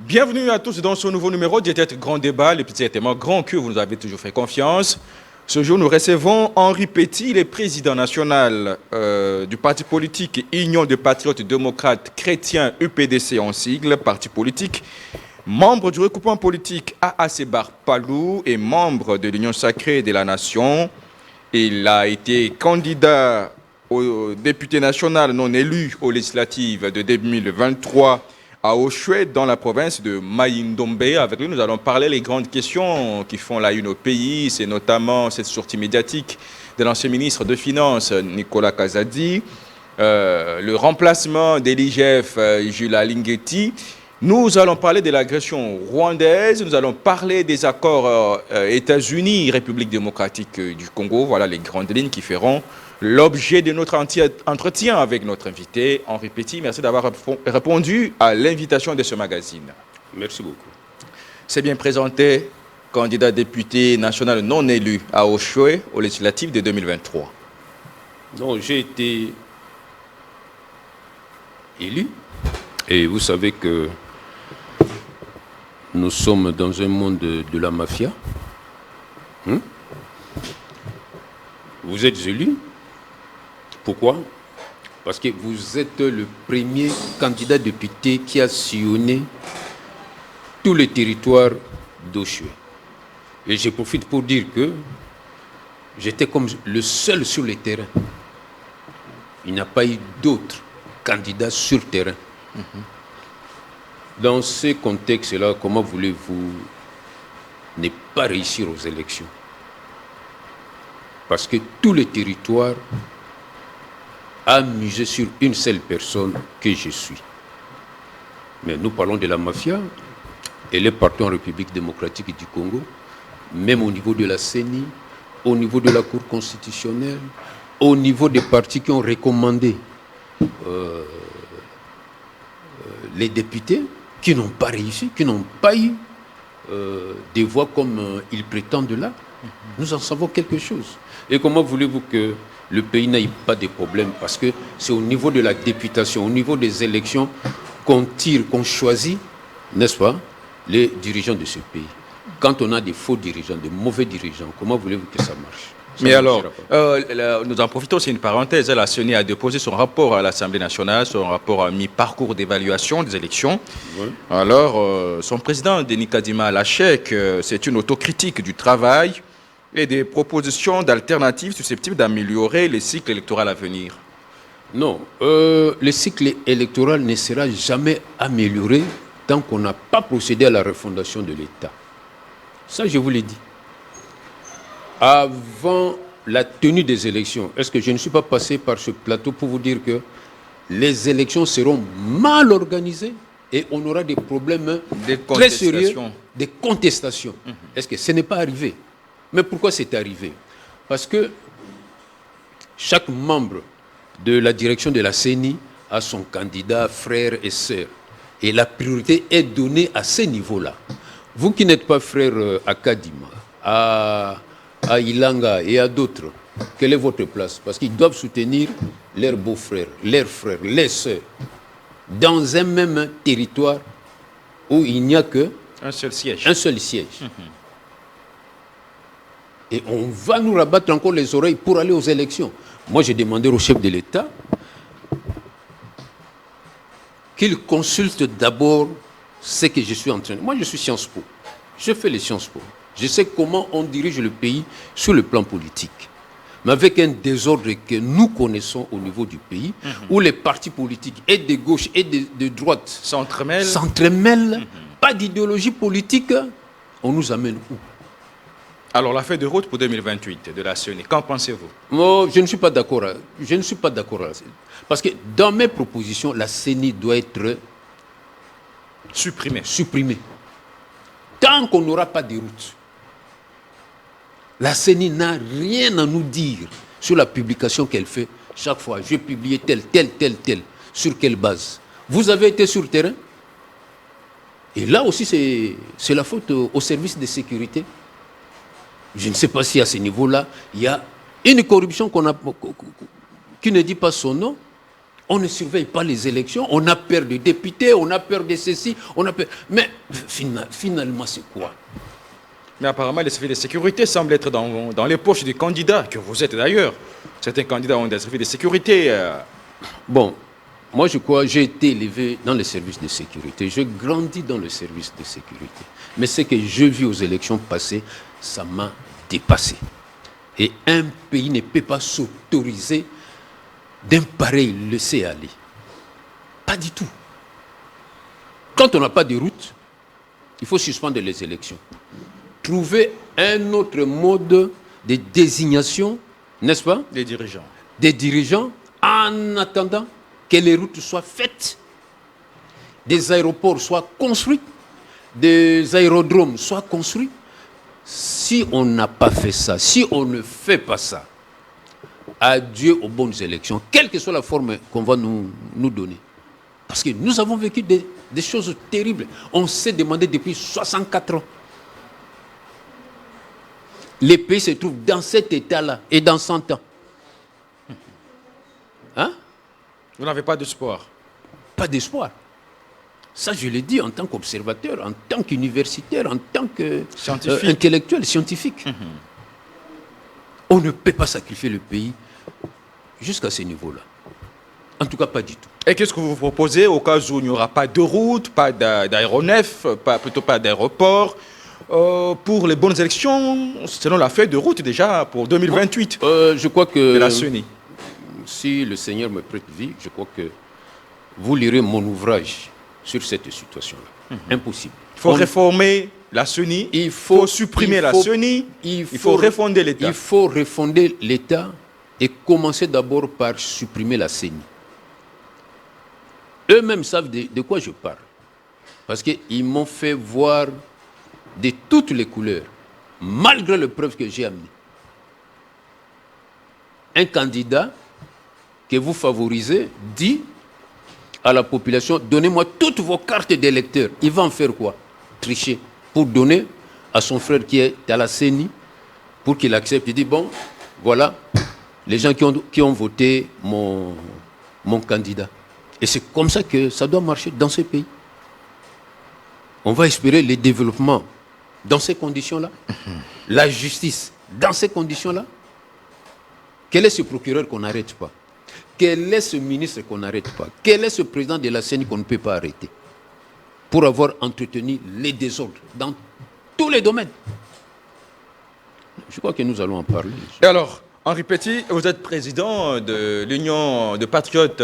Bienvenue à tous dans ce nouveau numéro de Tête Grand Débat, le petit tellement grand que vous nous avez toujours fait confiance. Ce jour, nous recevons Henri Petit, le président national du parti politique Union des Patriotes Démocrates Chrétiens UPDC en sigle, parti politique, membre du regroupement politique AAC Bar Palou et membre de l'Union Sacrée de la Nation. Il a été candidat au député national non élu aux législatives de 2023 à Oshwe, dans la province de Maïndombe. Avec lui, nous allons parler des grandes questions qui font la une au pays. C'est notamment cette sortie médiatique de l'ancien ministre de Finances, Nicolas Kazadi, le remplacement de l'IGF, Jules Lingeti. Nous allons parler de l'agression rwandaise, nous allons parler des accords États-Unis, République démocratique du Congo. Voilà les grandes lignes qui feront l'objet de notre entretien avec notre invité, Henri Petit. Merci d'avoir répondu à l'invitation de ce magazine. Merci beaucoup. C'est bien présenté, candidat député national non élu à Oshwe aux législatives de 2023. Non, j'ai été élu. Et vous savez que nous sommes dans un monde de la mafia. Vous êtes élu. Pourquoi? Parce que vous êtes le premier candidat député qui a sillonné tout le territoire d'Oshwe. Et je profite pour dire que j'étais comme le seul sur le terrain. Il n'y a pas eu d'autres candidats sur le terrain. Dans ce contexte-là, comment voulez-vous ne pas réussir aux élections? Parce que tout le territoire a misé sur une seule personne que je suis. Mais nous parlons de la mafia, elle est partout en République démocratique du Congo, même au niveau de la CENI, au niveau de la Cour constitutionnelle, au niveau des partis qui ont recommandé les députés, qui n'ont pas réussi, qui n'ont pas eu des voix comme ils prétendent là. Nous en savons quelque chose. Et comment voulez-vous que le pays n'ait pas de problème? Parce que c'est au niveau de la députation, au niveau des élections, qu'on tire, qu'on choisit, n'est-ce pas, les dirigeants de ce pays. Quand on a des faux dirigeants, de mauvais dirigeants, comment voulez-vous que ça marche? Mais alors, nous en profitons, c'est une parenthèse. La CENI a déposé son rapport à l'Assemblée nationale, son rapport à mi-parcours d'évaluation des élections. Oui. Alors, son président, Denis Kadima Lachek, c'est une autocritique du travail et des propositions d'alternatives susceptibles d'améliorer les cycles électoraux à venir. Non, le cycle électoral ne sera jamais amélioré tant qu'on n'a pas procédé à la refondation de l'État. Ça, je vous l'ai dit. Avant la tenue des élections, est-ce que je ne suis pas passé par ce plateau pour vous dire que les élections seront mal organisées et on aura des problèmes très sérieux, des contestations. Est-ce que ce n'est pas arrivé? Mais pourquoi c'est arrivé? Parce que chaque membre de la direction de la CENI a son candidat, frère et sœur. Et la priorité est donnée à ces niveaux-là. Vous qui n'êtes pas frère à Kadima, à Ilanga et à d'autres, quelle est votre place? Parce qu'ils doivent soutenir leurs beaux-frères, leurs frères, les sœurs, dans un même territoire où il n'y a que un seul siège. Un seul siège. Et on va nous rabattre encore les oreilles pour aller aux élections. Moi, j'ai demandé au chef de l'État qu'il consulte d'abord ce que je suis en train de... Moi, je suis Sciences Po. Je fais les Sciences Po. Je sais comment on dirige le pays sur le plan politique. Mais avec un désordre que nous connaissons au niveau du pays, où les partis politiques, et de gauche et de droite, s'entremêlent, pas d'idéologie politique, on nous amène où? Alors, la feuille de route pour 2028 de la CENI, qu'en pensez-vous? Moi, je ne suis pas d'accord. Je ne suis pas d'accord. Parce que dans mes propositions, la CENI doit être supprimée. Tant qu'on n'aura pas de route, la CENI n'a rien à nous dire sur la publication qu'elle fait. Chaque fois, je publie tel. Sur quelle base? Vous avez été sur le terrain? Et là aussi, c'est la faute au service de sécurité. Je ne sais pas si à ce niveau-là, il y a une corruption qui ne dit pas son nom. On ne surveille pas les élections, on a peur des députés, on a peur de ceci, on a peur... Mais finalement, c'est quoi? Mais apparemment, les services de sécurité semblent être dans les poches des candidats, que vous êtes d'ailleurs. Certains candidats ont des services de sécurité. Bon, moi je crois, j'ai été élevé dans les services de sécurité, j'ai grandi dans le service de sécurité. Mais ce que j'ai vu aux élections passées, ça m'a dépassé. Et un pays ne peut pas s'autoriser d'un pareil laisser-aller. Pas du tout. Quand on n'a pas de route, il faut suspendre les élections. Trouver un autre mode de désignation, n'est-ce pas? Des dirigeants. Des dirigeants, en attendant que les routes soient faites, des aéroports soient construits, des aérodromes soient construits. Si on n'a pas fait ça, si on ne fait pas ça, adieu aux bonnes élections, quelle que soit la forme qu'on va nous donner. Parce que nous avons vécu des choses terribles. On s'est demandé depuis 64 ans. Les pays se trouvent dans cet état-là et dans 100 ans. Hein? Vous n'avez pas d'espoir? Pas d'espoir. Ça, je l'ai dit en tant qu'observateur, en tant qu'universitaire, en tant qu'intellectuel, scientifique. On ne peut pas sacrifier le pays jusqu'à ce niveau-là. En tout cas, pas du tout. Et qu'est-ce que vous proposez au cas où il n'y aura pas de route, pas d'aéronef, plutôt pas d'aéroport, pour les bonnes élections, selon la feuille de route déjà pour 2028 je crois que de la CENI. Si le Seigneur me prête vie, je crois que vous lirez mon ouvrage sur cette situation-là. Impossible. Il faut réformer la CENI, il faut supprimer la CENI, il faut refonder l'État. Il faut refonder l'État et commencer d'abord par supprimer la CENI. Eux-mêmes savent de quoi je parle. Parce qu'ils m'ont fait voir de toutes les couleurs, malgré les preuves que j'ai amenées. Un candidat que vous favorisez dit à la population, donnez-moi toutes vos cartes d'électeurs. Il va en faire quoi? Tricher. Pour donner à son frère qui est à la CENI, pour qu'il accepte. Il dit, bon, voilà, les gens qui ont voté mon candidat. Et c'est comme ça que ça doit marcher dans ce pays. On va espérer le développement dans ces conditions-là. La justice dans ces conditions-là. Quel est ce procureur qu'on n'arrête pas? Quel est ce ministre qu'on n'arrête pas? Quel est ce président de la CENI qu'on ne peut pas arrêter? Pour avoir entretenu les désordres dans tous les domaines. Je crois que nous allons en parler. Et alors, Henri Petit, vous êtes président de l'Union de patriotes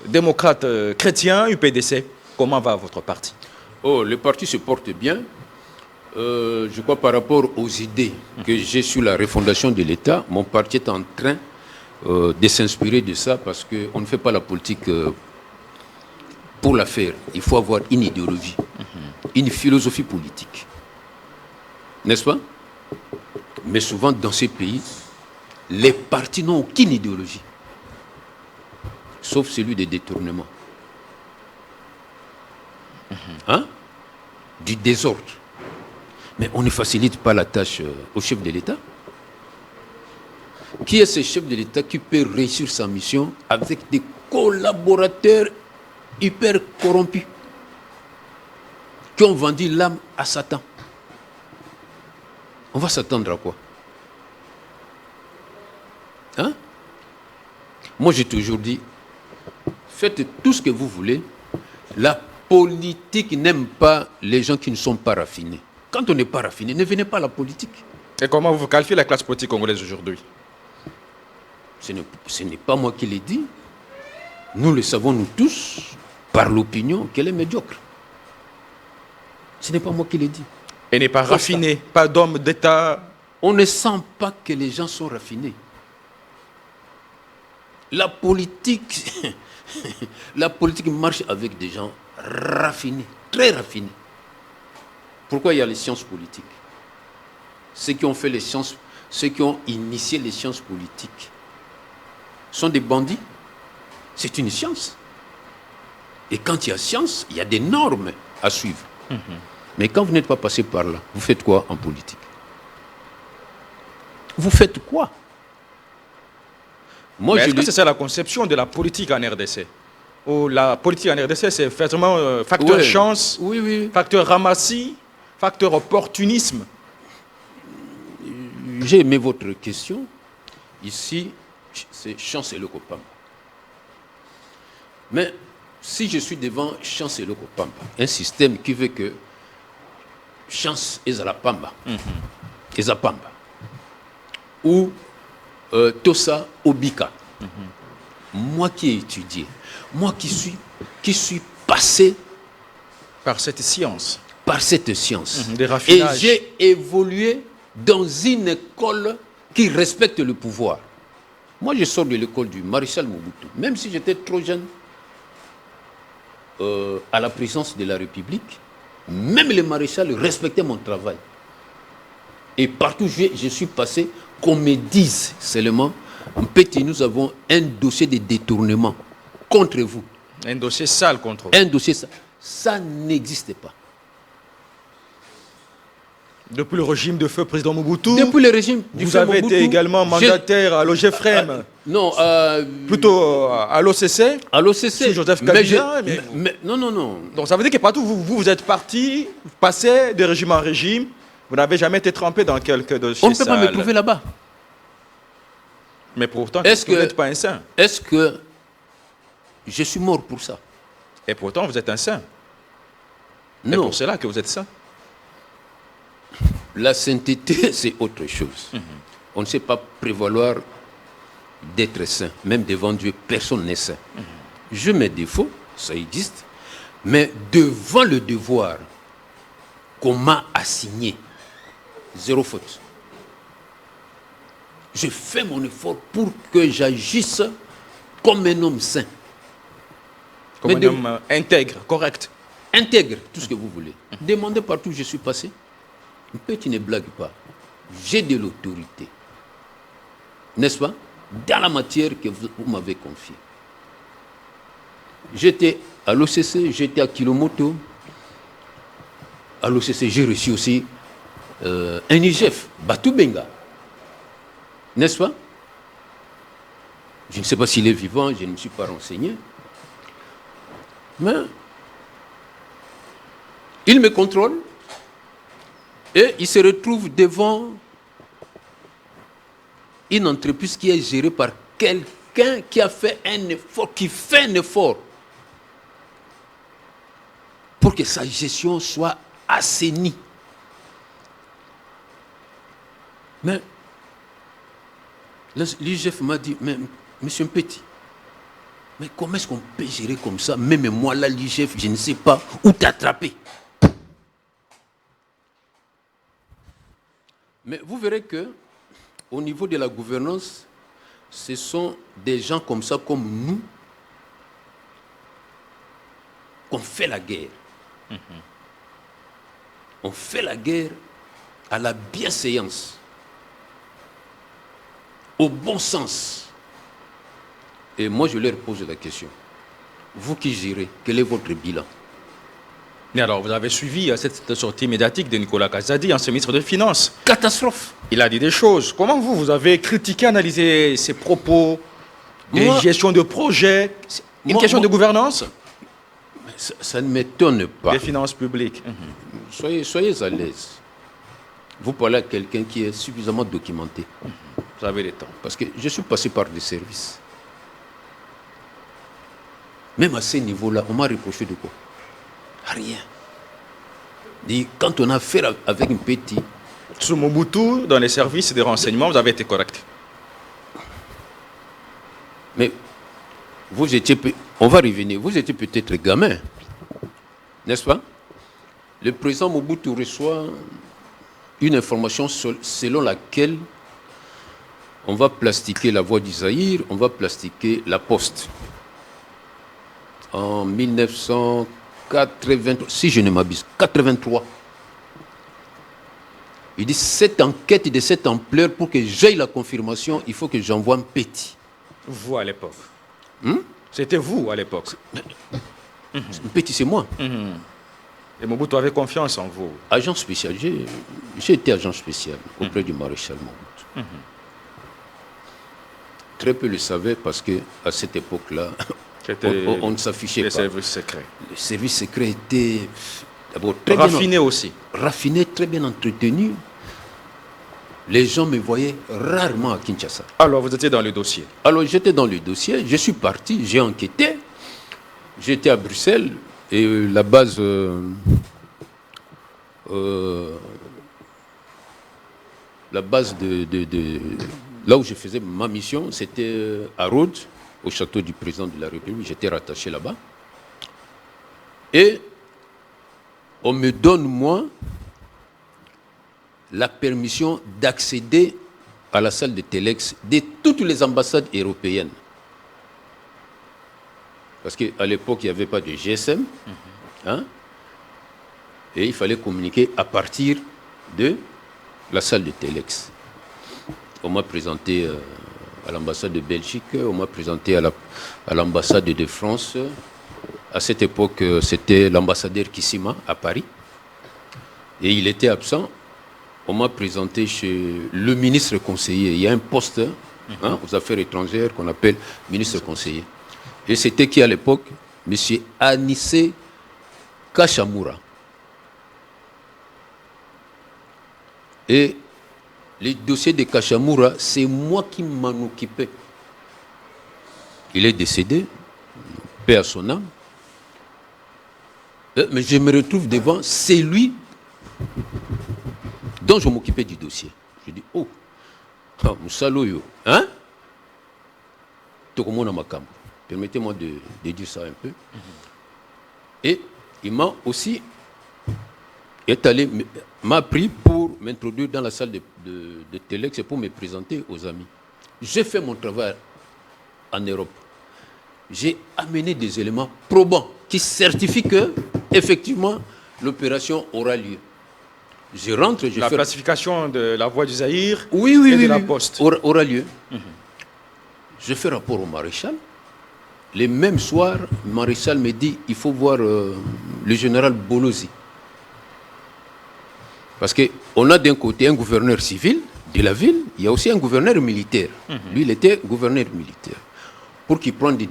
démocrates chrétiens, UPDC. Comment va votre parti? Oh, le parti se porte bien. Je crois par rapport aux idées que j'ai sur la refondation de l'État, mon parti est en train de s'inspirer de ça parce qu'on ne fait pas la politique pour la faire. Il faut avoir une idéologie, une philosophie politique. N'est-ce pas? Mais souvent dans ces pays, les partis n'ont aucune idéologie, sauf celui des détournements. Hein? Du désordre. Mais on ne facilite pas la tâche au chef de l'État. Qui est ce chef de l'État qui peut réussir sa mission avec des collaborateurs hyper corrompus qui ont vendu l'âme à Satan? On va s'attendre à quoi? Hein? Moi, j'ai toujours dit, faites tout ce que vous voulez. La politique n'aime pas les gens qui ne sont pas raffinés. Quand on n'est pas raffiné, ne venez pas à la politique. Et comment vous qualifiez la classe politique congolaise aujourd'hui? Ce n'est pas moi qui l'ai dit. Nous le savons, nous tous, par l'opinion, qu'elle est médiocre. Ce n'est pas moi qui l'ai dit. Elle n'est pas raffinée, pas d'homme d'État. On ne sent pas que les gens sont raffinés. La politique, la politique marche avec des gens raffinés, très raffinés. Pourquoi il y a les sciences politiques? Ceux qui ont fait les sciences, ceux qui ont initié les sciences politiques sont des bandits. C'est une science. Et quand il y a science, il y a des normes à suivre. Mais quand vous n'êtes pas passé par là, vous faites quoi en politique? Vous faites quoi? Mais est-ce que c'est ça la conception de la politique en RDC? Ou la politique en RDC, c'est vraiment facteur chance, facteur ramassis, facteur opportunisme? J'ai aimé votre question. Ici, c'est chance et le Copamba. Mais si je suis devant chance et le Copamba, un système qui veut que chance est à la Pamba, est à Pamba, ou Tosa Obika, moi qui ai étudié, moi qui suis passé par cette science, et j'ai évolué dans une école qui respecte le pouvoir. Moi, je sors de l'école du maréchal Mobutu, même si j'étais trop jeune à la présidence de la République, même les maréchals respectaient mon travail. Et partout où je suis passé, qu'on me dise seulement, Petit, nous avons un dossier de détournement contre vous. Un dossier sale contre vous. Un dossier sale. Ça n'existe pas. Depuis le régime de feu président Mobutu, depuis le régime vous avez été également mandataire à l'OGFREM. Non, plutôt à l'OCC. À l'OCC. Sous Joseph Kabila. Non. Donc ça veut dire que partout vous êtes parti, passé de régime en régime, vous n'avez jamais été trempé dans quelques dossiers. On ne peut pas me trouver là-bas. Mais pourtant, vous n'êtes pas un saint. Est-ce que je suis mort pour ça? Et pourtant, vous êtes un saint. Non. C'est pour cela que vous êtes saint. La sainteté, c'est autre chose. On ne sait pas prévaloir d'être saint. Même devant Dieu, personne n'est saint. Je mets défaut, ça existe. Mais devant le devoir qu'on m'a assigné, zéro faute. Je fais mon effort pour que j'agisse comme un homme saint. Comme un homme intègre, correct. Intègre, tout ce que vous voulez. Demandez partout où je suis passé. Petit ne blague pas. J'ai de l'autorité. N'est-ce pas? Dans la matière que vous m'avez confiée. J'étais à l'OCC, j'étais à Kilomoto. À l'OCC, j'ai reçu aussi un IGF, Batou Benga. N'est-ce pas? Je ne sais pas s'il est vivant, je ne me suis pas renseigné. Mais il me contrôle et il se retrouve devant une entreprise qui est gérée par quelqu'un qui a fait un effort, qui fait un effort pour que sa gestion soit assainie. Mais l'IGF m'a dit, mais monsieur Petit, mais comment est-ce qu'on peut gérer comme ça? Même moi, là, l'IGF, je ne sais pas où t'attraper. Mais vous verrez que, au niveau de la gouvernance, ce sont des gens comme ça, comme nous, qu'on fait la guerre. On fait la guerre à la bienséance, au bon sens. Et moi, je leur pose la question. Vous qui gérez, quel est votre bilan? Mais alors, vous avez suivi cette sortie médiatique de Nicolas Kazadi, ancien ministre des Finances. Catastrophe. Il a dit des choses. Comment vous avez critiqué, analysé ses propos de gestion de projet? Une question de gouvernance? Ça ne m'étonne pas. Des finances publiques. Soyez à l'aise. Vous parlez à quelqu'un qui est suffisamment documenté. Vous avez le temps. Parce que je suis passé par des services. Même à ce niveau-là, on m'a reproché de quoi? Rien. Quand on a affaire avec un petit... Sous Mobutu, dans les services de renseignement, vous avez été correct. Mais vous étiez... On va revenir. Vous étiez peut-être gamin. N'est-ce pas? Le président Mobutu reçoit une information selon laquelle on va plastiquer la voie du Zaïre, on va plastiquer la poste. En 1983, si je ne m'abuse, 83. Il dit, cette enquête de cette ampleur, pour que j'aie la confirmation, il faut que j'envoie un petit. Vous à l'époque. C'était vous à l'époque. Un petit, c'est moi. Et Mobutu avait confiance en vous. Agent spécial. J'ai été agent spécial auprès du maréchal Mobutu. très peu le savaient parce qu'à cette époque-là, on ne s'affichait pas. Les services secrets. Les services secrets étaient d'abord très raffinés aussi. Raffinés, très bien entretenus. Les gens me voyaient rarement à Kinshasa. Alors, vous étiez dans le dossier? Alors, j'étais dans le dossier. Je suis parti, j'ai enquêté. J'étais à Bruxelles et la base... la base de là où je faisais ma mission, c'était à Rhodes, au château du président de la République. J'étais rattaché là-bas. Et on me donne, moi, la permission d'accéder à la salle de Telex de toutes les ambassades européennes. Parce qu'à l'époque, il n'y avait pas de GSM. Hein, et il fallait communiquer à partir de la salle de Telex. On m'a présenté à l'ambassade de Belgique, on m'a présenté à l'ambassade de France. À cette époque, c'était l'ambassadeur Kissima à Paris. Et il était absent. On m'a présenté chez le ministre conseiller. Il y a un poste aux affaires étrangères qu'on appelle ministre conseiller. Et c'était qui à l'époque? M. Anissé Kachamura. Et les dossiers de Kachamura, c'est moi qui m'en occupais. Il est décédé, paix à son âme. Mais je me retrouve devant, c'est lui dont je m'occupais du dossier. Je dis, oh, Moussaloyo, hein? Tokomona Makam. Permettez-moi de dire ça un peu. Et il m'a aussi m'a pris pour m'introduire dans la salle de Telex et pour me présenter aux amis. J'ai fait mon travail en Europe. J'ai amené des éléments probants qui certifient que, effectivement, l'opération aura lieu. Je rentre, la classification de la voie du Zaïre et de la Poste aura lieu. Je fais rapport au maréchal. Les mêmes soirs, le maréchal me dit il faut voir le général Bolozi. Parce qu'on a d'un côté un gouverneur civil de la ville, il y a aussi un gouverneur militaire. Lui, il était gouverneur militaire. Pour qu'il prenne des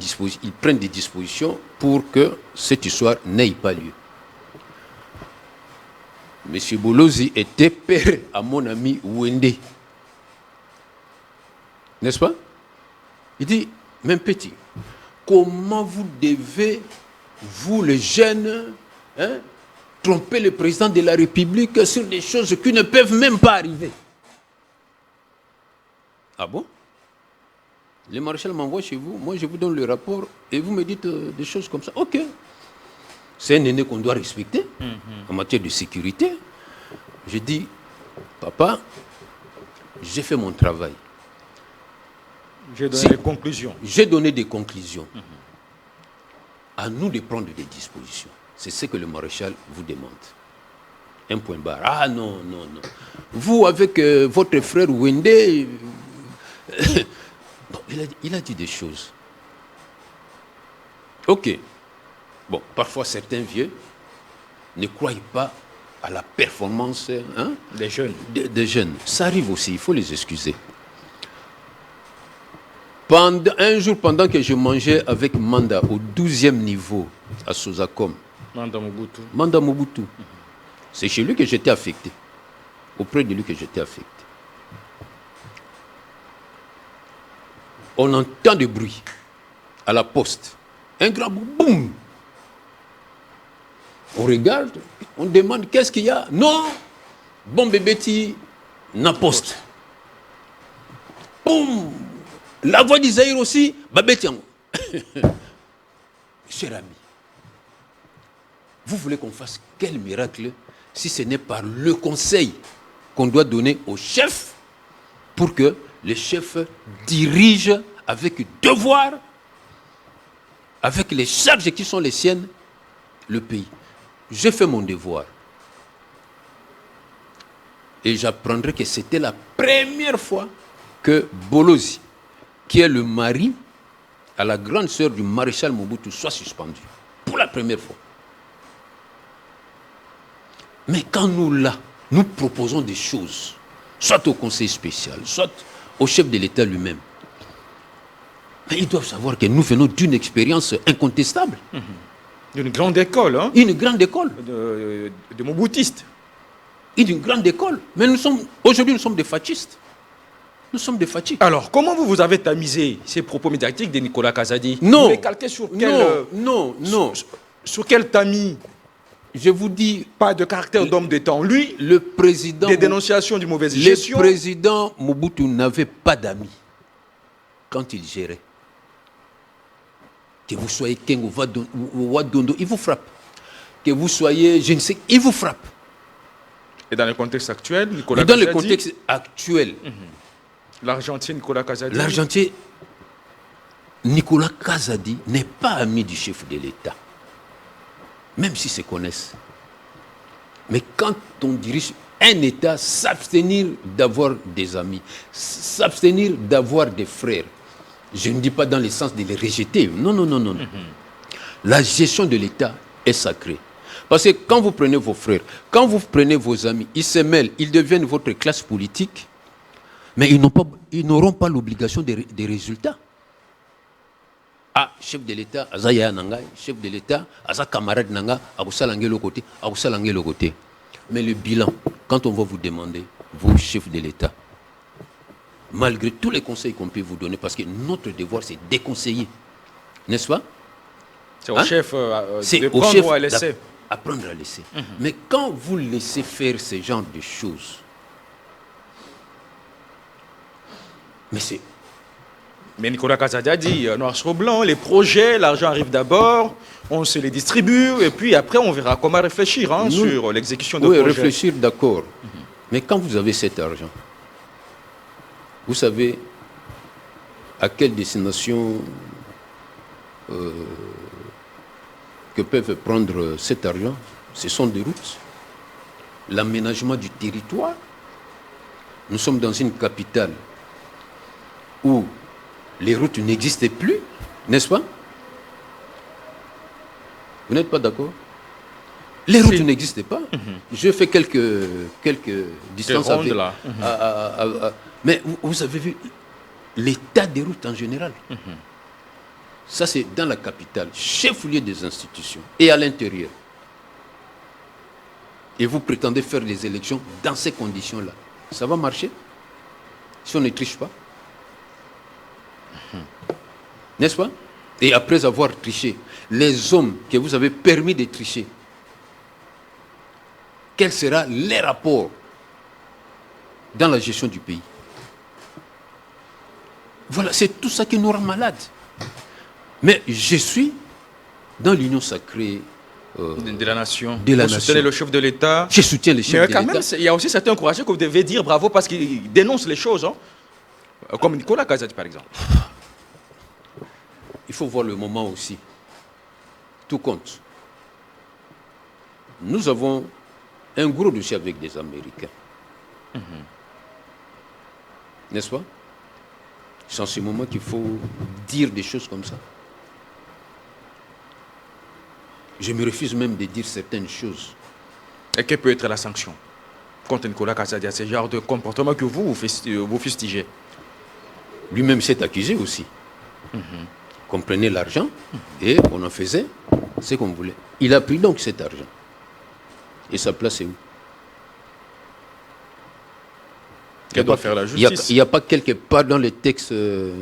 dispositions pour que cette histoire n'ait pas lieu. M. Bolozi était père à mon ami Wende. N'est-ce pas? Il dit, même petit, comment vous devez, vous les jeunes, tromper le président de la République sur des choses qui ne peuvent même pas arriver? Ah bon? Le maréchal m'envoie chez vous, moi je vous donne le rapport et vous me dites des choses comme ça. Ok. C'est un aîné qu'on doit respecter en matière de sécurité. Je dis, papa, j'ai fait mon travail. J'ai donné des conclusions. J'ai donné des conclusions. À nous de prendre des dispositions. C'est ce que le maréchal vous demande. Un point barre. Ah non, non, non. Vous, avec votre frère Wende, bon, il a dit des choses. Ok. Bon, parfois certains vieux ne croient pas à la performance des jeunes. Des jeunes. Ça arrive aussi, il faut les excuser. Un jour, pendant que je mangeais avec Manda au 12e niveau à Sozacom, Manda Mobutu. C'est chez lui que j'étais affecté. Auprès de lui que j'étais affecté. On entend des bruits à la poste. Un grand boum. On regarde, on demande qu'est-ce qu'il y a. Non, bon bébé, na poste. Boum. La voix d'Isaïr aussi, babetiango. Cher ami, vous voulez qu'on fasse quel miracle si ce n'est par le conseil qu'on doit donner au chef pour que le chef dirige avec devoir, avec les charges qui sont les siennes, le pays. J'ai fait mon devoir. Et j'apprendrai que c'était la première fois que Bolozi, qui est le mari à la grande sœur du maréchal Mobutu, soit suspendu. Pour la première fois. Mais quand nous, là, nous proposons des choses, soit au conseil spécial, soit au chef de l'État lui-même, Mais ils doivent savoir que nous venons d'une expérience incontestable. D'une grande école, hein? Une grande école. De Mobutistes. Et d'une grande école. Mais aujourd'hui, nous sommes des fascistes. Nous sommes des fascistes. Alors, comment vous avez tamisé ces propos médiatiques de Nicolas Kazadi? Non. Vous les calquez sur quel... Non. Sur quel tamis? Je vous dis... Pas de caractère d'homme de temps. Lui, le président... Des dénonciations du mauvaise gestion. Le président Mobutu n'avait pas d'amis quand il gérait. Que vous soyez King ou Wadondo, il vous frappe. Que vous soyez, je ne sais, il vous frappe. Et dans le contexte actuel, Nicolas Kazadi... Dans le contexte actuel... L'Argentin Nicolas Kazadi. L'Argentin Nicolas Kazadi n'est pas ami du chef de l'État. Même s'ils se connaissent. Mais quand on dirige un État, s'abstenir d'avoir des amis, s'abstenir d'avoir des frères, je ne dis pas dans le sens de les rejeter. Non. La gestion de l'État est sacrée. Parce que quand vous prenez vos frères, quand vous prenez vos amis, ils se mêlent, ils deviennent votre classe politique, mais ils n'auront pas l'obligation des résultats. Ah, chef de l'État, Azaya Nanga, chef de l'État, Aza camarade Nanga, Agoussalangé le côté. Mais le bilan, quand on va vous demander, vous, chef de l'État, malgré tous les conseils qu'on peut vous donner, parce que notre devoir, c'est déconseiller, n'est-ce pas? C'est au chef de prendre ou à laisser. Apprendre à laisser. Mais quand vous laissez faire ce genre de choses, Mais Nicolas Kazadi a dit, noir sur blanc, les projets, l'argent arrive d'abord, on se les distribue, et puis après, on verra comment réfléchir sur l'exécution de projets. Oui, réfléchir, d'accord. Mais quand vous avez cet argent, vous savez à quelle destination que peuvent prendre cet argent? Ce sont des routes, l'aménagement du territoire. Nous sommes dans une capitale où les routes n'existent plus, n'est-ce pas? Vous n'êtes pas d'accord? Les routes n'existent pas. Je fais quelques distances avec... Mais vous avez vu l'état des routes en général. Ça, c'est dans la capitale, chef-lieu des institutions, et à l'intérieur. Et vous prétendez faire des élections dans ces conditions-là. Ça va marcher si on ne triche pas? N'est-ce pas? Et après avoir triché, les hommes que vous avez permis de tricher, quel sera leur rapport dans la gestion du pays? Voilà, c'est tout ça qui nous rend malades. Mais je suis dans l'union sacrée de la nation. Vous soutenez le chef de l'État. Je soutiens le chef de l'État. Mais quand même, il y a aussi certains courageux que vous devez dire bravo parce qu'ils dénoncent les choses. Comme Nicolas Kazadi, par exemple. Il faut voir le moment aussi. Tout compte. Nous avons un gros dossier avec des Américains. N'est-ce pas? C'est en ce moment qu'il faut dire des choses comme ça. Je me refuse même de dire certaines choses. Et quelle peut être la sanction contre Nicolas Kazadi à ce genre de comportement que vous fustigez? Lui-même s'est accusé aussi. Qu'on prenait l'argent et on en faisait ce qu'on voulait. Il a pris donc cet argent. Et sa place est où? Qu'elle doit faire la justice. Il n'y a pas quelque part dans les textes de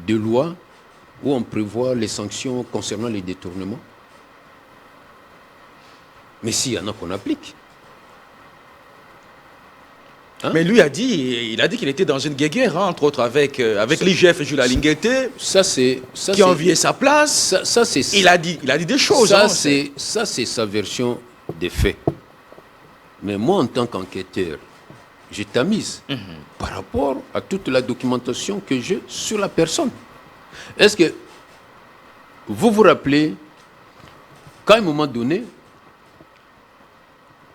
loi où on prévoit les sanctions concernant les détournements. Mais s'il y en a qu'on applique. Mais lui a dit, il a dit qu'il était dans une guerre, entre autres avec l'IGF et Jules Lingueté, qui a envié sa place. Il a dit des choses. Ça, c'est sa version des faits. Mais moi, en tant qu'enquêteur, je tamise par rapport à toute la documentation que j'ai sur la personne. Est-ce que vous vous rappelez qu'à un moment donné,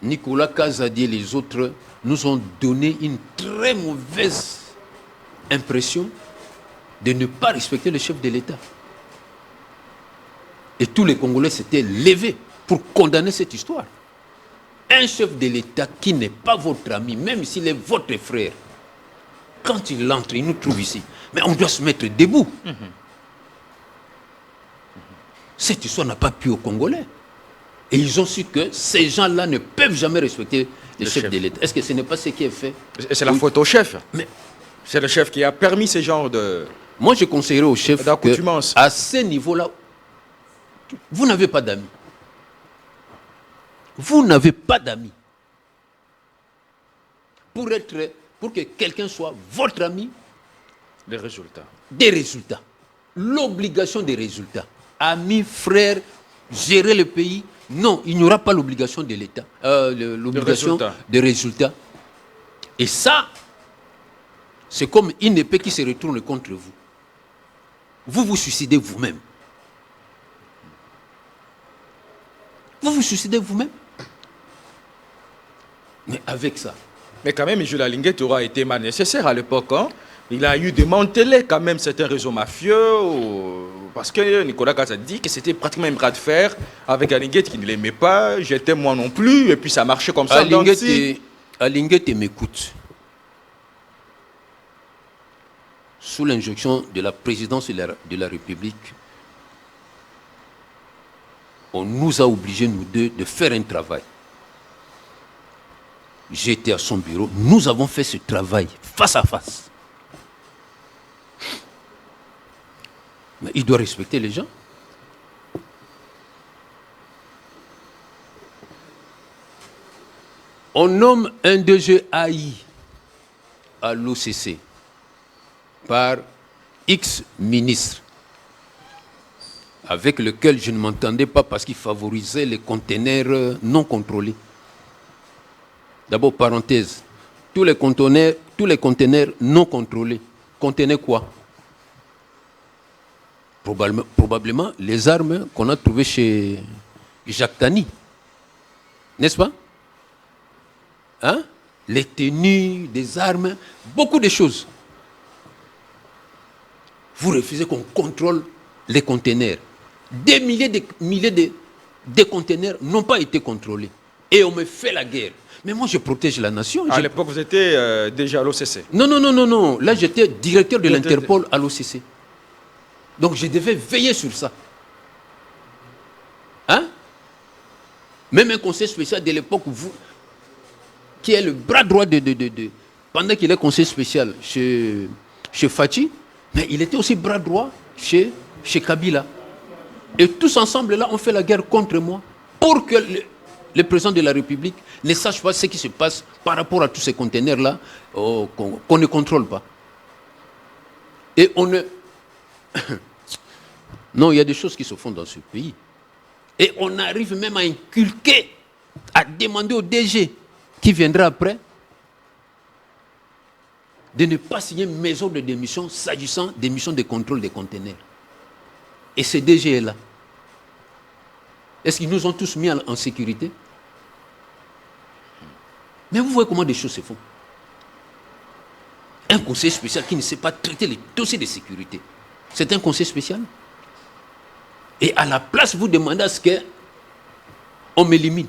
Nicolas Kazadi et les autres nous ont donné une très mauvaise impression de ne pas respecter le chef de l'État. Et tous les Congolais s'étaient levés pour condamner cette histoire. Un chef de l'État qui n'est pas votre ami, même s'il est votre frère, quand il entre, il nous trouve ici, mais on doit se mettre debout. Cette histoire n'a pas plu aux Congolais. Et ils ont su que ces gens-là ne peuvent jamais respecter les chefs de l'État. Est-ce que ce n'est pas ce qui est fait? Et c'est la faute au chef. C'est le chef qui a permis ce genre de... Moi, je conseillerais au chef qu'à ce niveau-là, vous n'avez pas d'amis. Vous n'avez pas d'amis. Pour que quelqu'un soit votre ami, des résultats. Des résultats. L'obligation des résultats. Amis, frères, gérer le pays. Non, il n'y aura pas l'obligation de l'État. L'obligation des résultats. Et ça, c'est comme une épée qui se retourne contre vous. Vous vous suicidez vous-même. Vous vous suicidez vous-même. Mais avec ça. Mais quand même, Jules Alinguet aura été mal nécessaire à l'époque. Hein? Il a eu démantelé quand même certains réseaux mafieux. Parce que Nicolas Kaz a dit que c'était pratiquement un bras de fer avec Alinguet qui ne l'aimait pas. J'étais moi non plus. Et puis ça marchait comme ça. Alinguet m'écoute. Sous l'injonction de la présidence de la République, on nous a obligés, nous deux, de faire un travail. J'étais à son bureau. Nous avons fait ce travail face à face. Mais il doit respecter les gens. On nomme un DG AI à l'OCC par X ministre avec lequel je ne m'entendais pas parce qu'il favorisait les conteneurs non contrôlés. D'abord, parenthèse, tous les conteneurs non contrôlés contenaient quoi? Probablement les armes qu'on a trouvées chez Jacques Tani. N'est-ce pas? Hein? Les tenues, des armes, beaucoup de choses. Vous refusez qu'on contrôle les conteneurs. Des milliers de conteneurs n'ont pas été contrôlés. Et on me fait la guerre. Mais moi, je protège la nation. À l'époque, vous étiez déjà à l'OCC. Non. Là, j'étais directeur de l'Interpol à l'OCC. Donc, je devais veiller sur ça. Hein? Même un conseil spécial de l'époque, qui est le bras droit pendant qu'il est conseiller spécial chez Fachi, mais il était aussi bras droit chez Kabila. Et tous ensemble, là, on fait la guerre contre moi pour que le président de la République ne sache pas ce qui se passe par rapport à tous ces conteneurs-là qu'on ne contrôle pas. Et on ne... Non, il y a des choses qui se font dans ce pays. Et on arrive même à inculquer, à demander au DG qui viendra après de ne pas signer une maison de démission s'agissant des missions de contrôle des conteneurs. Et ce DG est là. Est-ce qu'ils nous ont tous mis en sécurité? Mais vous voyez comment des choses se font. Un conseiller spécial qui ne sait pas traiter les dossiers de sécurité, c'est un conseiller spécial. Et à la place, vous demandez à ce qu'on m'élimine.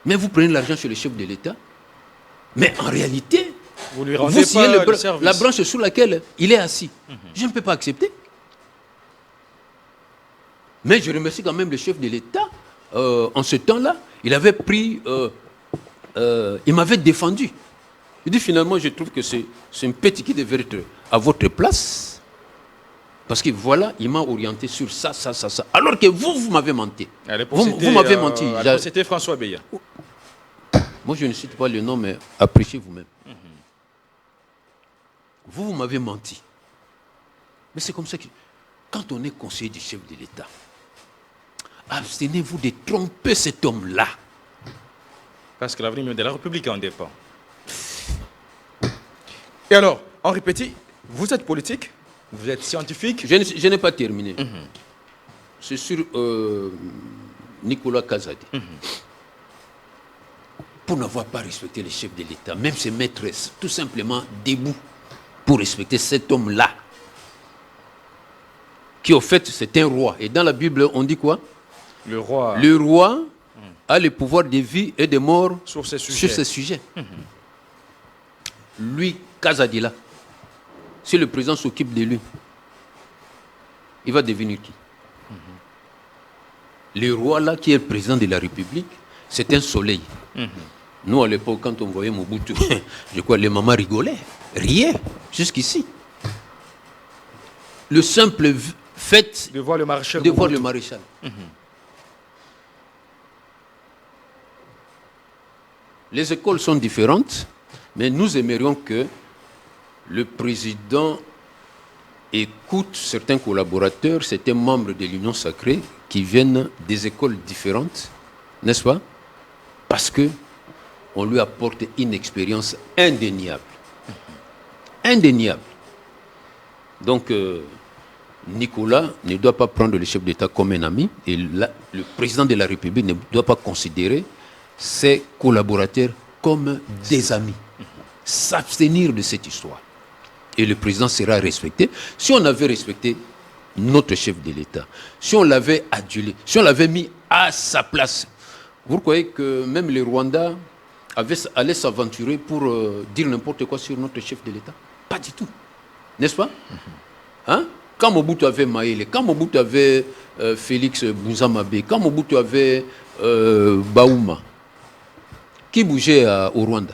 Mais vous prenez l'argent chez le chef de l'État. Mais en réalité, vous lui rendez pas la branche sous laquelle il est assis. Je ne peux pas accepter. Mais je remercie quand même le chef de l'État. En ce temps-là, il avait pris... il m'avait défendu. Il dit finalement, je trouve que c'est un petit qui devrait être à votre place. Parce que voilà, il m'a orienté sur ça. Alors que vous m'avez menti. Vous m'avez menti. C'était François Beya. Moi, je ne cite pas le nom, mais appréciez vous-même. Vous m'avez menti. Mais c'est comme ça que, quand on est conseiller du chef de l'État, abstenez-vous de tromper cet homme-là. Parce que l'avenir de la République en dépend. Et alors, Henri Petit, vous êtes politique, vous êtes scientifique. Je n'ai pas terminé. C'est sur Nicolas Kazadi. Pour n'avoir pas respecté les chefs de l'État, même ses maîtresses, tout simplement debout pour respecter cet homme-là. Qui au fait, c'est un roi. Et dans la Bible, on dit quoi? Le roi a le pouvoir de vie et de mort sur ces sujets. Lui, Kazadi là, si le président s'occupe de lui, il va devenir qui? Le roi là, qui est le président de la République, c'est un soleil. Nous, à l'époque, quand on voyait Mobutu, je crois les mamans rigolaient, riaient, jusqu'ici. Le simple fait de voir le maréchal. Les écoles sont différentes, mais nous aimerions que le président écoute certains collaborateurs, certains membres de l'Union sacrée qui viennent des écoles différentes, n'est-ce pas? Parce qu'on lui apporte une expérience indéniable. Indéniable. Donc, Nicolas ne doit pas prendre le chef d'État comme un ami et le président de la République ne doit pas considérer ses collaborateurs comme des amis. S'abstenir de cette histoire. Et le président sera respecté. Si on avait respecté notre chef de l'État, si on l'avait adulé, si on l'avait mis à sa place, vous croyez que même les Rwandais allaient s'aventurer pour dire n'importe quoi sur notre chef de l'État? Pas du tout. N'est-ce pas? Hein? Quand Mobutu avait Maïle, quand Mobutu avait Félix Bouzamabe, quand Mobutu avait Baouma, qui bougeait au Rwanda?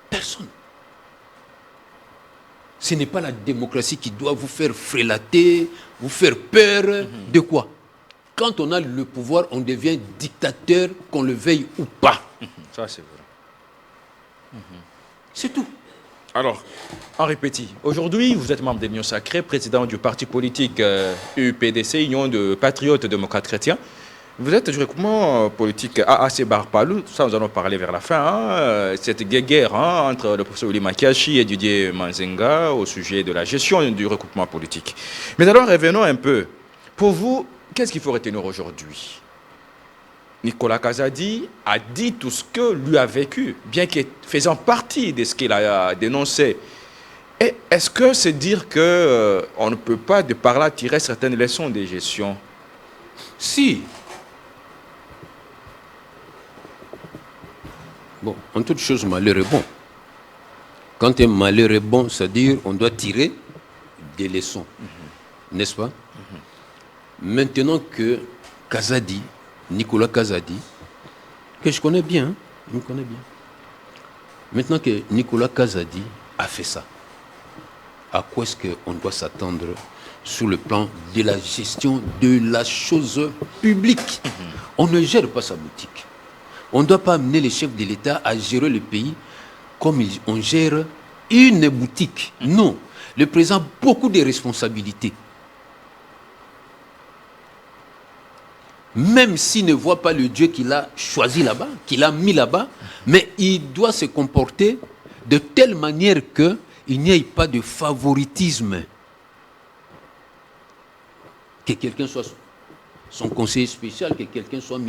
Personne. Ce n'est pas la démocratie qui doit vous faire frélater, vous faire peur. De quoi? Quand on a le pouvoir, on devient dictateur, qu'on le veuille ou pas. Ça, c'est vrai. C'est tout. Alors, Henri Petit, aujourd'hui, vous êtes membre de l'Union sacrée, président du parti politique UPDC, Union de Patriotes Démocrates Chrétiens. Vous êtes du regroupement politique AAC Barpalou, ça nous allons parler vers la fin, cette guerre entre le professeur Willy Makiachi et Didier Manzenga au sujet de la gestion du regroupement politique. Mais alors, revenons un peu. Pour vous, qu'est-ce qu'il faut retenir aujourd'hui? Nicolas Kazadi a dit tout ce que lui a vécu, bien que faisant partie de ce qu'il a dénoncé. Et est-ce que c'est dire qu'on ne peut pas de par là tirer certaines leçons de gestion? Si. Bon, en toute chose, malheur est bon. Quand un malheur est bon, c'est-à-dire on doit tirer des leçons. N'est-ce pas? Maintenant que Kazadi, Nicolas Kazadi, que je connais bien, je me connais bien. Maintenant que Nicolas Kazadi a fait ça, à quoi est-ce qu'on doit s'attendre sur le plan de la gestion de la chose publique? On ne gère pas sa boutique. On ne doit pas amener les chefs de l'État à gérer le pays comme on gère une boutique. Non. Le président a beaucoup de responsabilités. Même s'il ne voit pas le Dieu qu'il a choisi là-bas, qu'il a mis là-bas, mais il doit se comporter de telle manière qu'il n'y ait pas de favoritisme. Que quelqu'un soit son conseiller spécial, que quelqu'un soit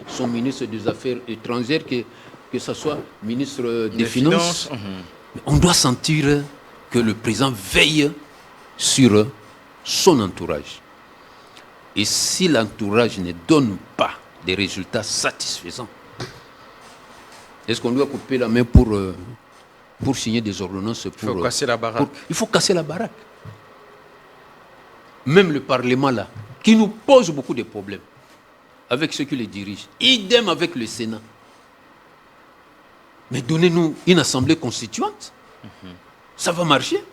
son ministre des Affaires étrangères, que ce soit ministre des Finances. On doit sentir que le président veille sur son entourage. Et si l'entourage ne donne pas des résultats satisfaisants, est-ce qu'on doit couper la main pour signer des ordonnances? Il faut casser la baraque. Il faut casser la baraque. Même le Parlement là, qui nous pose beaucoup de problèmes avec ceux qui les dirigent. Idem avec le Sénat. Mais donnez-nous une assemblée constituante. Ça va marcher.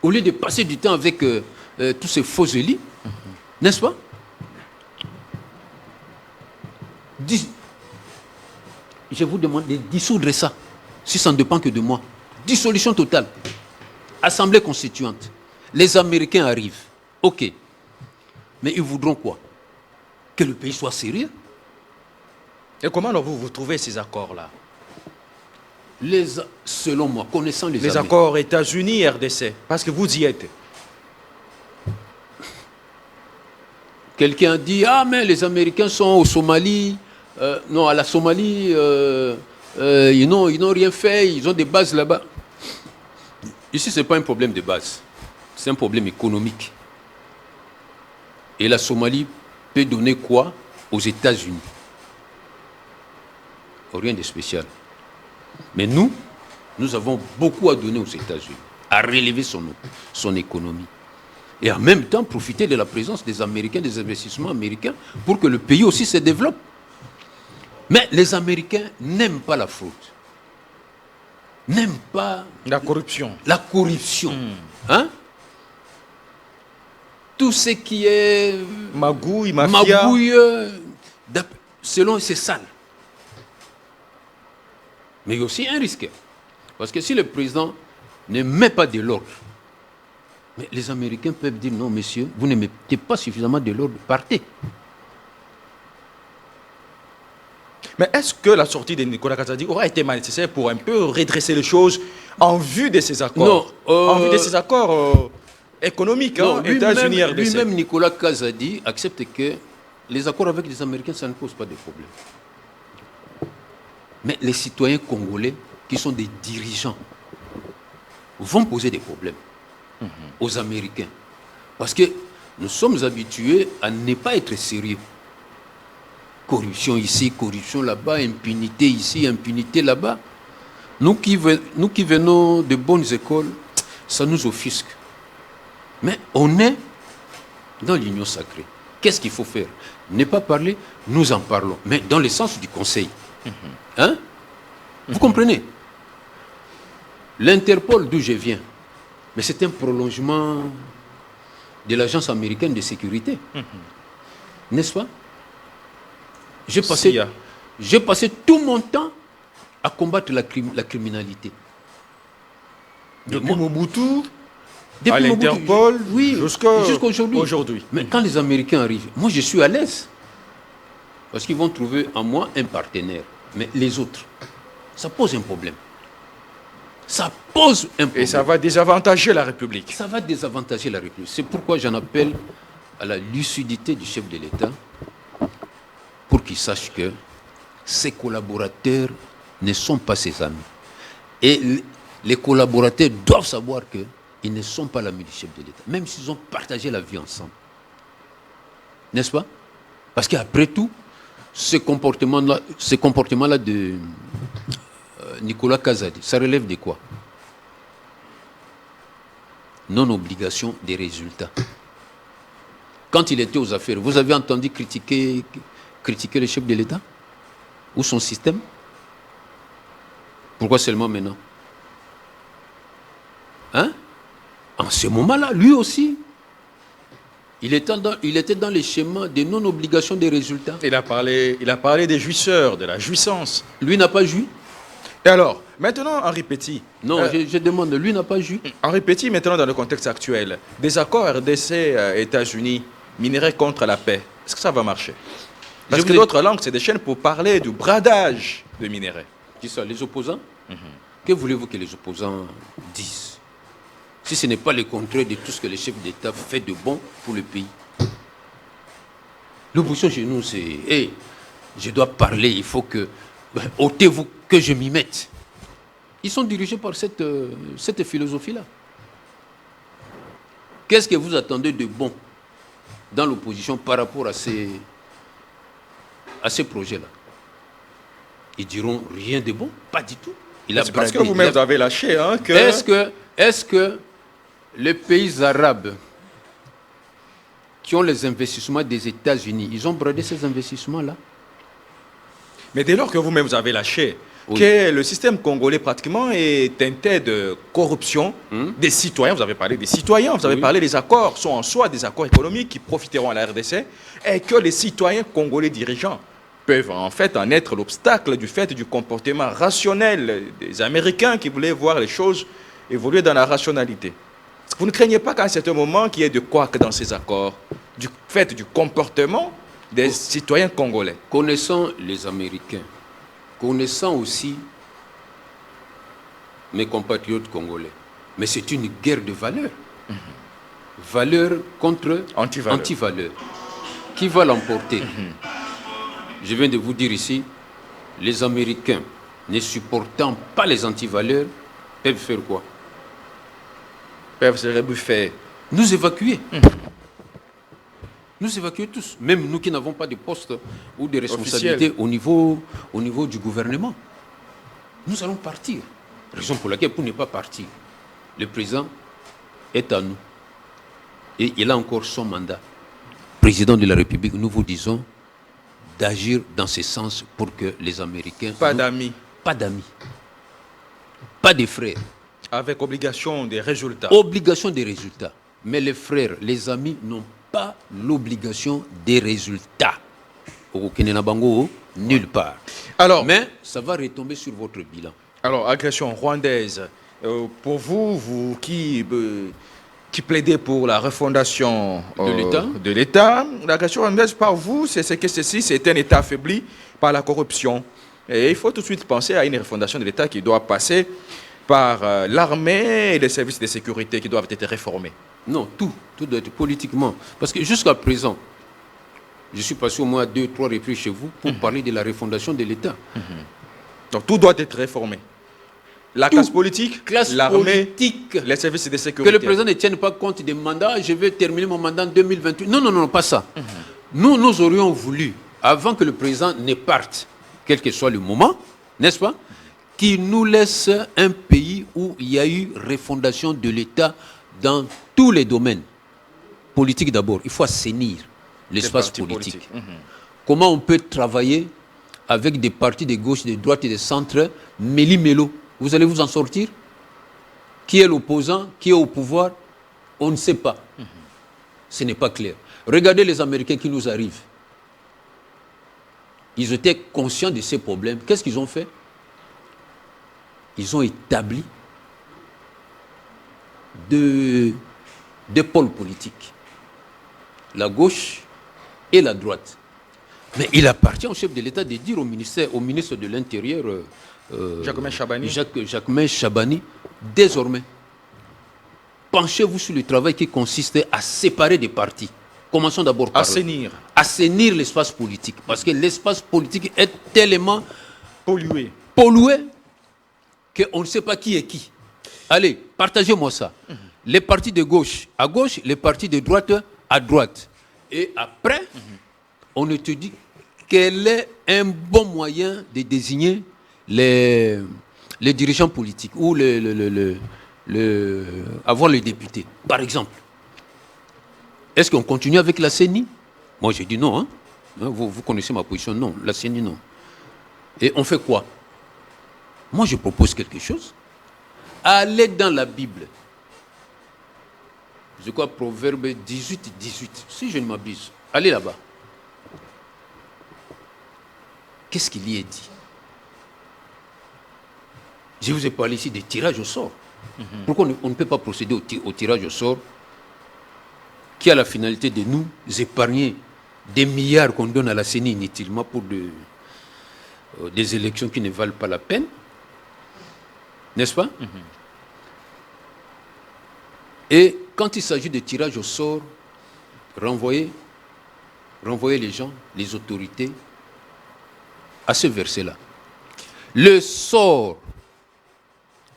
Au lieu de passer du temps avec tous ces faux élus. N'est-ce pas? Je vous demande de dissoudre ça, si ça ne dépend que de moi. Dissolution totale. Assemblée constituante. Les Américains arrivent. OK. Mais ils voudront quoi? Que le pays soit sérieux? Et comment alors vous trouvez ces accords-là? Selon moi, connaissant les accords États-Unis, RDC, parce que vous y êtes. Quelqu'un a dit, ah mais les Américains sont au Somalie, non à la Somalie, ils n'ont rien fait, ils ont des bases là-bas. Ici, ce n'est pas un problème de base, c'est un problème économique. Et la Somalie peut donner quoi aux États-Unis? Rien de spécial. Mais nous avons beaucoup à donner aux États-Unis. à relever son économie. Et en même temps, profiter de la présence des Américains, des investissements américains, pour que le pays aussi se développe. Mais les Américains n'aiment pas la fraude. N'aiment pas... La corruption. La corruption. Hein? Tout ce qui est... Magouille, mafia. Magouille, selon eux, c'est sale. Mais il y a aussi un risque. Parce que si le président ne met pas de l'ordre, mais les Américains peuvent dire non, messieurs, vous ne mettez pas suffisamment de l'ordre, partez. Mais est-ce que la sortie de Nicolas Kazadi aura été nécessaire pour un peu redresser les choses en vue de ces accords? Non. En vue de ces accords économiques, États-Unis, RDC. Lui-même, Nicolas Kazadi accepte que les accords avec les Américains, ça ne pose pas de problème. Mais les citoyens congolais, qui sont des dirigeants, vont poser des problèmes aux Américains. Parce que nous sommes habitués à ne pas être sérieux. Corruption ici, corruption là-bas, impunité ici, impunité là-bas. Nous qui venons de bonnes écoles, ça nous offusque. Mais on est dans l'union sacrée. Qu'est-ce qu'il faut faire? Ne pas parler, nous en parlons. Mais dans le sens du conseil. Hein? Vous comprenez? L'Interpol, d'où je viens, mais c'est un prolongement de l'agence américaine de sécurité. N'est-ce pas? J'ai passé tout mon temps à combattre la criminalité. Depuis Mobutu, à l'Interpol, oui, jusqu'à aujourd'hui. Mais quand les Américains arrivent, moi je suis à l'aise. Parce qu'ils vont trouver en moi un partenaire. Mais les autres, ça pose un problème. Ça pose un problème. Et ça va désavantager la République. Ça va désavantager la République. C'est pourquoi j'en appelle à la lucidité du chef de l'État pour qu'il sache que ses collaborateurs ne sont pas ses amis. Et les collaborateurs doivent savoir qu'ils ne sont pas l'ami du chef de l'État, même s'ils ont partagé la vie ensemble. N'est-ce pas? Parce qu'après tout, ce comportement-là de Nicolas Kazadi, ça relève de quoi? Non-obligation des résultats. Quand il était aux affaires, vous avez entendu critiquer le chef de l'État ou son système? Pourquoi seulement maintenant? Hein? En ce moment-là, lui aussi, il était dans les schémas de non-obligation des résultats. Il a parlé des jouisseurs, de la jouissance. Lui n'a pas joui. Et alors, maintenant, Henri Petit. Non, je demande, lui n'a pas joui. Henri Petit, maintenant, dans le contexte actuel, des accords RDC, États-Unis, minerais contre la paix, est-ce que ça va marcher? Parce que d'autres langues, c'est des chaînes pour parler du bradage de minerais. Qui ça, les opposants? Que voulez-vous que les opposants disent? Si ce n'est pas le contraire de tout ce que le chef d'État fait de bon pour le pays. L'opposition chez nous, c'est hey, je dois parler, il faut que... ôtez-vous que je m'y mette. Ils sont dirigés par cette philosophie-là. Qu'est-ce que vous attendez de bon dans l'opposition par rapport à ces projets-là? Ils diront rien de bon, pas du tout. C'est parce que vous-même avez lâché. Hein, que... Est-ce que les pays arabes qui ont les investissements des États-Unis, ils ont bradé ces investissements-là? Mais dès lors que vous-même vous avez lâché, oui, que le système congolais pratiquement est teinté de corruption des citoyens, vous avez parlé des citoyens, vous avez parlé des accords, sont en soi des accords économiques qui profiteront à la RDC, et que les citoyens congolais dirigeants peuvent en fait en être l'obstacle du fait du comportement rationnel des Américains qui voulaient voir les choses évoluer dans la rationalité. Vous ne craignez pas qu'à un certain moment qu'il y ait de quoi que dans ces accords, du fait du comportement des citoyens congolais? Connaissant les Américains, connaissant aussi mes compatriotes congolais, mais c'est une guerre de valeurs. Valeur contre anti-valeur. Qui va l'emporter? Je viens de vous dire ici, les Américains, ne supportant pas les antivaleurs, peuvent faire quoi? Peuvent se rebuffer. Nous évacuer. Nous évacuer tous. Même nous qui n'avons pas de poste ou de responsabilité au niveau du gouvernement. Nous allons partir. Raison pour laquelle, pour ne pas partir, Le président est à nous. Et il a encore son mandat. Président de la République, nous vous disons d'agir dans ce sens pour que les Américains... Pas d'amis. Pas d'amis. Pas de frères. Avec obligation des résultats. Obligation des résultats. Mais les frères, les amis n'ont pas l'obligation des résultats. Au Kenenabango, nulle part. Alors, mais ça va retomber sur votre bilan. Alors, agression rwandaise. Pour vous qui plaidez pour la refondation de l'État, l'agression rwandaise, par vous, c'est que ceci, c'est un État affaibli par la corruption. Et il faut tout de suite penser à une refondation de l'État qui doit passer par l'armée et les services de sécurité qui doivent être réformés. Non, tout doit être politiquement. Parce que jusqu'à présent, je suis passé au moins 2-3 reprises chez vous pour parler de la refondation de l'État. Donc tout doit être réformé. La classe politique, l'armée, les services de sécurité. Que le président ne tienne pas compte des mandats, je vais terminer mon mandat en 2028. Non, pas ça. Nous aurions voulu, avant que le président ne parte, quel que soit le moment, n'est-ce pas, qu'il nous laisse un pays où il y a eu refondation de l'État dans tous les domaines. Politique d'abord, il faut assainir l'espace politique. Comment on peut travailler avec des partis de gauche, de droite et de centre, méli-mélo? Vous allez vous en sortir? Qui est l'opposant? Qui est au pouvoir? On ne sait pas. Ce n'est pas clair. Regardez les Américains qui nous arrivent. Ils étaient conscients de ces problèmes. Qu'est-ce qu'ils ont fait? Ils ont établi deux pôles politiques. La gauche et la droite. Mais il appartient au chef de l'État de dire au ministre de l'Intérieur, Jacquemain Chabani, désormais, penchez-vous sur le travail qui consiste à séparer des partis. Commençons d'abord par assainir l'espace politique. Parce que l'espace politique est tellement pollué qu'on ne sait pas qui est qui. Allez, partagez-moi ça. Les partis de gauche à gauche, les partis de droite à droite. Et après, on ne te dit quel est un bon moyen de désigner les dirigeants politiques ou avoir les députés. Par exemple, est-ce qu'on continue avec la CENI? Moi, j'ai dit non. Hein? Vous connaissez ma position. Non, la CENI, non. Et on fait quoi? Moi, je propose quelque chose. Allez dans la Bible. Je crois Proverbe 18, si je ne m'abuse. Allez là-bas. Qu'est-ce qu'il y est dit? Je vous ai parlé ici des tirages au sort. Pourquoi on ne peut pas procéder au tirage au sort qui a la finalité de nous épargner des milliards qu'on donne à la CENI inutilement pour des élections qui ne valent pas la peine? N'est-ce pas? Et quand il s'agit de tirage au sort, renvoyer les gens, les autorités, à ce verset-là. Le sort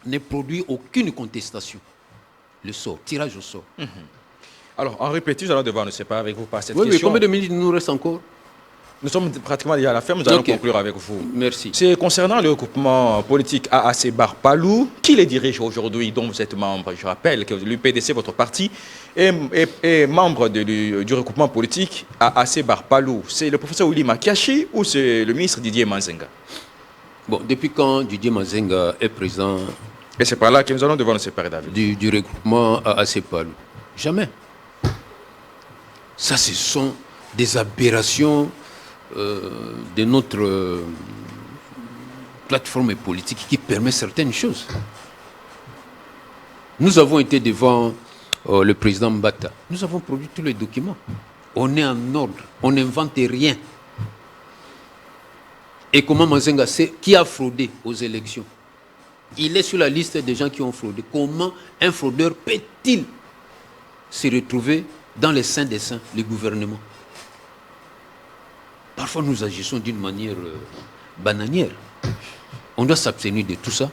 ne produit aucune contestation. Le sort, tirage au sort. Alors, en répétition, nous allons devoir nous séparer avec vous par cette question. Oui, mais combien de minutes nous reste encore? Nous sommes pratiquement déjà à la fin, nous allons conclure avec vous. Merci. C'est concernant le regroupement politique AAC Barpalou. Qui les dirige aujourd'hui, dont vous êtes membre? Je rappelle que l'UPDC, votre parti, est membre du regroupement politique AAC Barpalou. C'est le professeur Willy Makiachi ou c'est le ministre Didier Manzenga? Bon, depuis quand Didier Manzenga est président? Et c'est par là que nous allons devoir nous séparer, David. Du regroupement AAC Barpalou. Jamais. Ça, ce sont des aberrations de notre plateforme politique qui permet certaines choses. Nous avons été devant le président Mbata. Nous avons produit tous les documents. On est en ordre. On n'invente rien. Et comment Manzenga sait qui a fraudé aux élections? Il est sur la liste des gens qui ont fraudé. Comment un fraudeur peut-il se retrouver dans les saints des saints, le gouvernement? Parfois, nous agissons d'une manière bananière. On doit s'abstenir de tout ça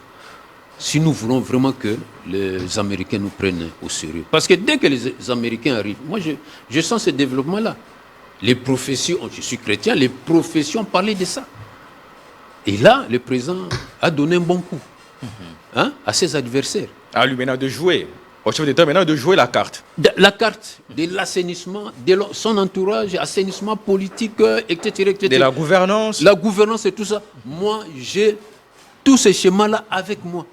si nous voulons vraiment que les Américains nous prennent au sérieux. Parce que dès que les Américains arrivent, moi, je sens ce développement-là. Les professions, je suis chrétien, les professions parlaient de ça. Et là, le président a donné un bon coup. à ses adversaires. À lui maintenant de jouer, au chef d'État maintenant de jouer la carte. La carte de l'assainissement, de son entourage, assainissement politique, etc., etc. De la gouvernance. La gouvernance et tout ça. Moi, j'ai tous ces schémas-là avec moi.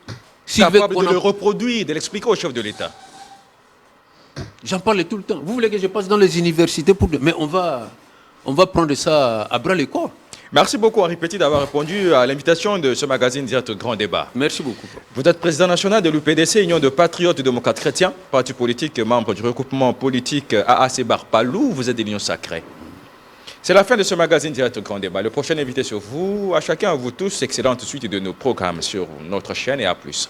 Capable de le reproduire, de l'expliquer au chef de l'État. J'en parle tout le temps. Vous voulez que je passe dans les universités pour... Mais on va prendre ça à bras le corps. Merci beaucoup Henri Petit d'avoir répondu à l'invitation de ce magazine Direct Grand Débat. Merci beaucoup. Vous êtes président national de l'UPDC, Union de Patriotes et Démocrates Chrétiens, parti politique, membre du regroupement politique AAC Barpalou. Vous êtes de l'Union Sacrée. C'est la fin de ce magazine Direct Grand Débat. Le prochain invité sur vous, à chacun de vous tous, excellente suite de nos programmes sur notre chaîne et à plus.